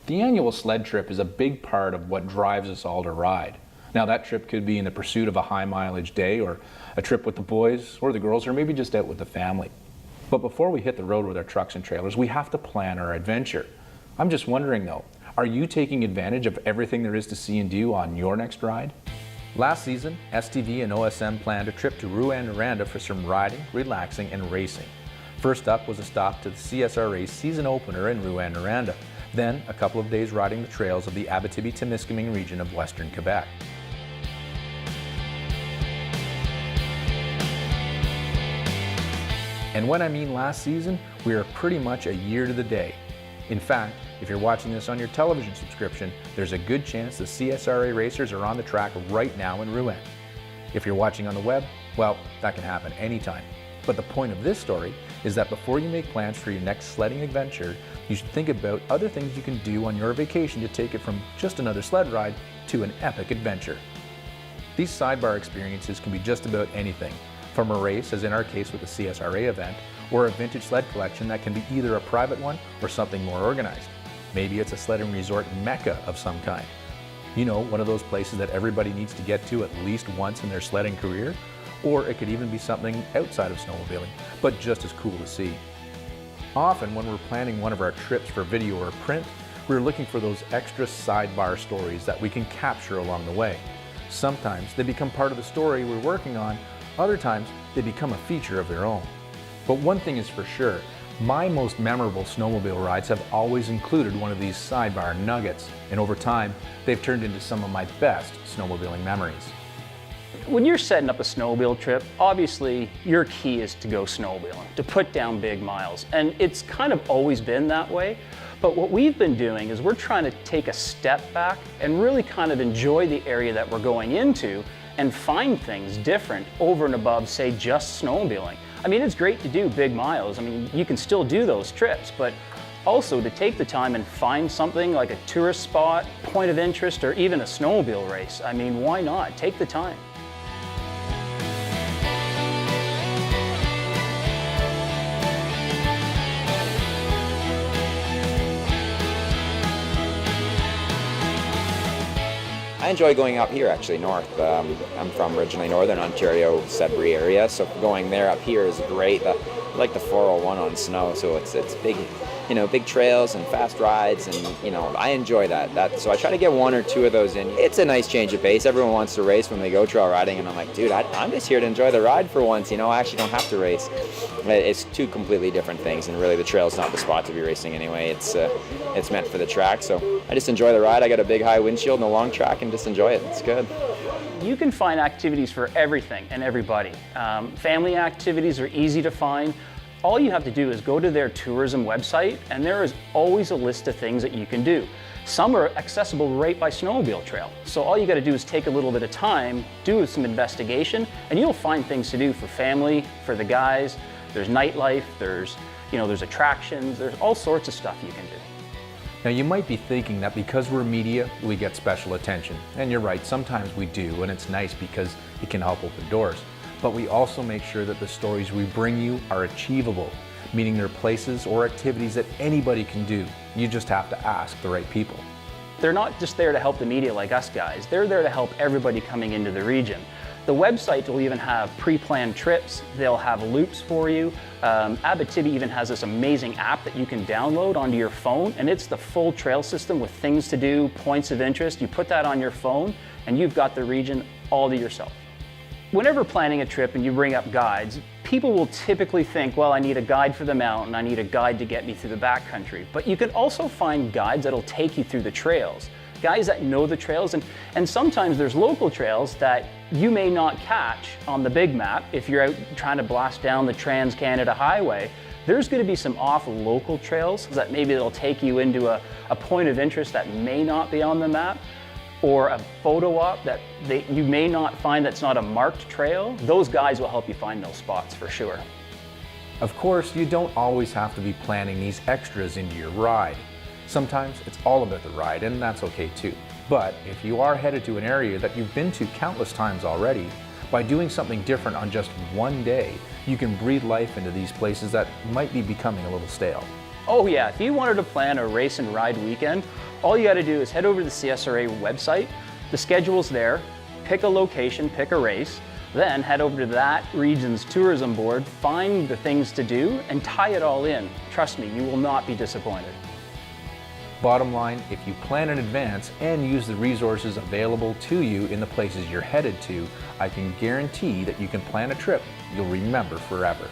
The annual sled trip is a big part of what drives us all to ride. Now that trip could be in the pursuit of a high mileage day, or a trip with the boys or the girls, or maybe just out with the family. But before we hit the road with our trucks and trailers, we have to plan our adventure. I'm just wondering though, are you taking advantage of everything there is to see and do on your next ride? Last season, STV and OSM planned a trip to Rouyn-Noranda for some riding, relaxing, and racing. First up was a stop to the CSRA's season opener in Rouyn-Noranda, then a couple of days riding the trails of the Abitibi-Témiscamingue region of Western Quebec. And when I mean last season, we are pretty much a year to the day. In fact, if you're watching this on your television subscription, there's a good chance the CSRA racers are on the track right now in Rouyn. If you're watching on the web, well, that can happen anytime. But the point of this story is that before you make plans for your next sledding adventure, you should think about other things you can do on your vacation to take it from just another sled ride to an epic adventure. These sidebar experiences can be just about anything, from a race, as in our case with the CSRA event, or a vintage sled collection that can be either a private one or something more organized. Maybe it's a sledding resort mecca of some kind. You know, one of those places that everybody needs to get to at least once in their sledding career. Or it could even be something outside of snowmobiling, but just as cool to see. Often when we're planning one of our trips for video or print, we're looking for those extra sidebar stories that we can capture along the way. Sometimes they become part of the story we're working on, other times they become a feature of their own. But one thing is for sure, my most memorable snowmobile rides have always included one of these sidebar nuggets, and over time, they've turned into some of my best snowmobiling memories. When you're setting up a snowmobile trip, obviously your key is to go snowmobiling, to put down big miles. And it's kind of always been that way. But what we've been doing is we're trying to take a step back and really kind of enjoy the area that we're going into and find things different over and above, say, just snowmobiling. I mean, it's great to do big miles. I mean, you can still do those trips, but also to take the time and find something like a tourist spot, point of interest, or even a snowmobile race. I mean, why not? Take the time. I enjoy going up here, actually, north. I'm from originally Northern Ontario, Sudbury area, so going there up here is great. I like the 401 on snow, so it's big, you know, big trails and fast rides, and you know, I enjoy that. So I try to get one or two of those in. It's a nice change of pace. Everyone wants to race when they go trail riding, and I'm like, dude, I'm just here to enjoy the ride for once. You know, I actually don't have to race. It's two completely different things, and really the trail's not the spot to be racing anyway. It's meant for the track, so I just enjoy the ride. I got a big high windshield and a long track, and just enjoy it. It's good. You can find activities for everything and everybody. Family activities are easy to find. All you have to do is go to their tourism website, and there is always a list of things that you can do. Some are accessible right by snowmobile trail. So all you got to do is take a little bit of time, do some investigation, and you'll find things to do for family, for the guys. There's nightlife, there's attractions, there's all sorts of stuff you can do. Now you might be thinking that because we're media, we get special attention. And you're right, sometimes we do, and it's nice because it can help open doors. But we also make sure that the stories we bring you are achievable, meaning they're places or activities that anybody can do. You just have to ask the right people. They're not just there to help the media like us guys, they're there to help everybody coming into the region. The website will even have pre-planned trips, they'll have loops for you. Abitibi even has this amazing app that you can download onto your phone, and it's the full trail system with things to do, points of interest. You put that on your phone and you've got the region all to yourself. Whenever planning a trip and you bring up guides, people will typically think, well, I need a guide for the mountain, I need a guide to get me through the backcountry. But you can also find guides that'll take you through the trails. Guys that know the trails, and sometimes there's local trails that you may not catch on the big map if you're out trying to blast down the Trans-Canada Highway. There's going to be some off local trails that maybe it'll take you into a point of interest that may not be on the map, or a photo op that you may not find that's not a marked trail. Those guys will help you find those spots for sure. Of course, you don't always have to be planning these extras into your ride. Sometimes it's all about the ride, and that's okay too. But if you are headed to an area that you've been to countless times already, by doing something different on just one day, you can breathe life into these places that might be becoming a little stale. Oh yeah, if you wanted to plan a race and ride weekend, All you got to do is head over to the CSRA website, the schedule's there, pick a location, pick a race, then head over to that region's tourism board, find the things to do, and tie it all in. Trust me, you will not be disappointed. Bottom line, if you plan in advance and use the resources available to you in the places you're headed to, I can guarantee that you can plan a trip you'll remember forever.